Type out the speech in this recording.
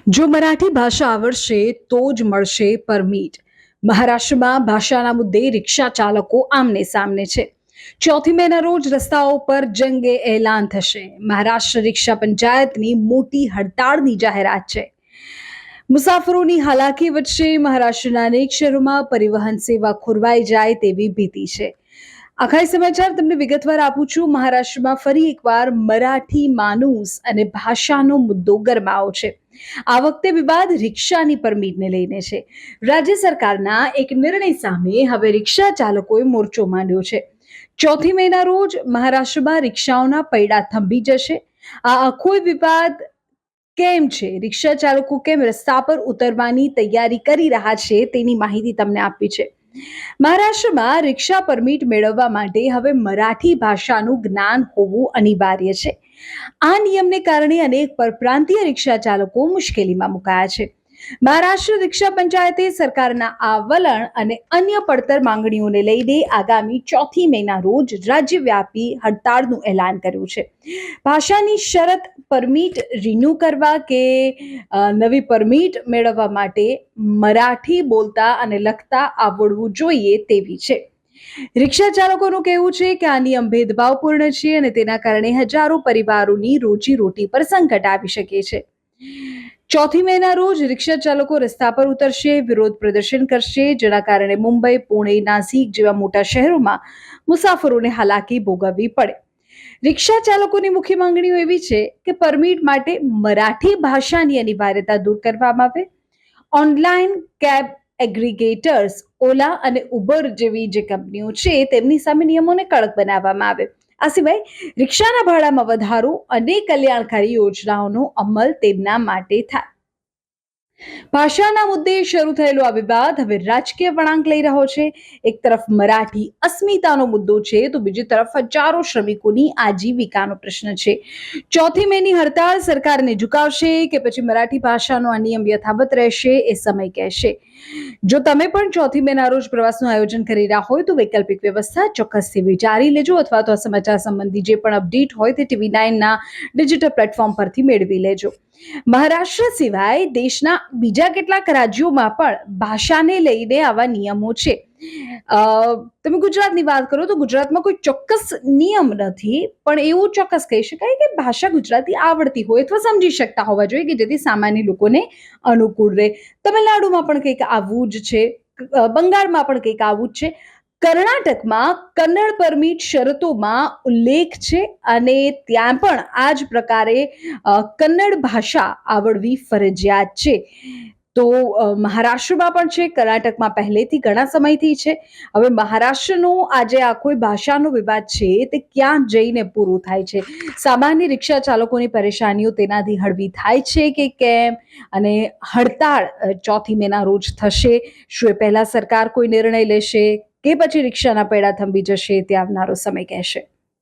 જો મરાઠી ભાષા આવડશે તો જ મળશે પરમિટ. મહારાષ્ટ્રમાં ભાષાના મુદ્દે રિક્ષા ચાલકો આમને સામને છે. 4મી મેના રોજ રસ્તાઓ પર જંગે એલાન થશે. મહારાષ્ટ્ર રિક્ષા પંચાયતની મોટી હડતાળની જાહેરાત છે. મુસાફરોની હાલાકી વચ્ચે મહારાષ્ટ્રના અનેક શહેરોમાં પરિવહન સેવા ખોરવાઈ જાય તેવી ભીતિ છે. આખા સમાચાર તમને વિગતવાર આપું છું. મહારાષ્ટ્રમાં ફરી એકવાર મરાઠી માનુસ અને ભાષાનો મુદ્દો ગરમાવો છે. આ વખતે વિવાદ રિક્ષાની પરમિટને લઈને છે. રાજ્ય સરકારના એક નિર્ણય સામે હવે રિક્ષા ચાલકોએ મોરચો માંડ્યો છે. 4મી મેના રોજ મહારાષ્ટ્રમાં રિક્ષાઓના પૈડા થંભી જશે. આ આખો વિવાદ કેમ છે, રિક્ષા ચાલકો કેમ રસ્તા પર ઉતરવાની તૈયારી કરી રહ્યા છે તેની માહિતી તમને આપી છે. મહારાષ્ટ્રમાં રિક્ષા પરમિટ મેળવવા માટે હવે મરાઠી ભાષાનું જ્ઞાન હોવું અનિવાર્ય છે. આ નિયમને કારણે અનેક પરપ્રાંતીય રિક્ષા ચાલકો મુશ્કેલીમાં મુકાયા છે. મહારાષ્ટ્ર રિક્ષા પંચાયતે સરકારના આ વલણ અને અન્ય પડતર માંગણીઓને લઈને આગામી 4મી મેના રોજ રાજ્યવ્યાપી હડતાળનું એલાન કર્યું છે. ભાષાની શરત પરમિટ રિન્યુ કરવા કે નવી પરમિટ મેળવવા માટે મરાઠી બોલતા અને લખતા આવડવું જોઈએ તેવી છે. રિક્ષા ચાલકોનું કહેવું છે કે આ નિયમ ભેદભાવપૂર્ણ છે અને તેના કારણે હજારો પરિવારોની રોજીરોટી પર સંકટ આવી શકે છે. 4મી મેના રોજ રિક્ષા ચાલકો રસ્તા પર ઉતરશે, વિરોધ પ્રદર્શન કરશે, જેના કારણે મુંબઈ, પુણે, નાસિક જેવા મોટા શહેરોમાં મુસાફરોને હાલાકી ભોગવવી પડે. રિક્ષા ચાલકોની મુખ્ય માંગણીઓ એવી છે કે પરમિટ માટે મરાઠી ભાષાની અનિવાર્યતા દૂર કરવામાં આવે, ઓનલાઈન કેબ એગ્રીગેટર્સ ઓલા અને ઉબર જેવી જે કંપનીઓ છે તેમની સામે નિયમોને કડક બનાવવામાં આવે. આ સિવાય રિક્ષાના ભાડામાં વધારો અને કલ્યાણકારી યોજનાઓનો અમલ તેમના માટે થાય. ભાષાના મુદ્દે શરૂ થયેલો આ વિવાદ હવે રાજકીય વળાંક લઈ રહ્યો છે. એક તરફ મરાઠી અસ્મિતાનો મુદ્દો છે તો બીજી તરફ હજારો શ્રમિકોની આજીવિકાનો પ્રશ્ન છે. 4મી મેની હડતાળ સરકારને ઝુકાવશે કે પછી મરાઠી ભાષાનો આ નિયમ યથાવત રહેશે એ સમય કહેશે. જો તમે પણ 4મી મેના રોજ પ્રવાસનું આયોજન કરી રહ્યા હોય તો વૈકલ્પિક વ્યવસ્થા ચોક્કસથી વિચારી લેજો, અથવા તો આ સમાચાર સંબંધી જે પણ અપડેટ હોય તે TV9ના ડિજિટલ પ્લેટફોર્મ પરથી મેળવી લેજો. મહારાષ્ટ્ર સિવાય દેશના બીજા કેટલાક રાજ્યોમાં પણ ભાષાને લઈને આવા નિયમો છે. તમે ગુજરાતની વાત કરો તો ગુજરાતમાં કોઈ ચોક્કસ નિયમ નથી, પણ એવું ચોક્કસ કહી શકાય કે ભાષા ગુજરાતી આવડતી હોય અથવા સમજી શકતા હોવા જોઈએ કે જેથી સામાન્ય લોકોને અનુકૂળ રહે. તમિલનાડુમાં પણ કંઈક આવું જ છે, બંગાળમાં પણ કંઈક આવું જ છે. કર્ણાટકમાં કન્નડ પરમિટ શરતોમાં ઉલ્લેખ છે અને ત્યાં પણ આ જ પ્રકારે કન્નડ ભાષા આવડવી ફરજિયાત છે. તો મહારાષ્ટ્રમાં પણ છે, કર્ણાટકમાં પહેલેથી ઘણા સમયથી છે. હવે મહારાષ્ટ્રનો આજે આખો ભાષાનો વિવાદ છે તે ક્યાં જઈને પૂરું થાય છે, સામાન્ય રિક્ષા ચાલકોની પરેશાનીઓ તેનાથી હળવી થાય છે કે કેમ, અને હડતાળ 4મી મેના રોજ થશે, શું એ પહેલા સરકાર કોઈ નિર્ણય લેશે કે પછી રિક્ષાના પૈડા થંભી જશે તે આવનારો સમય કહેશે.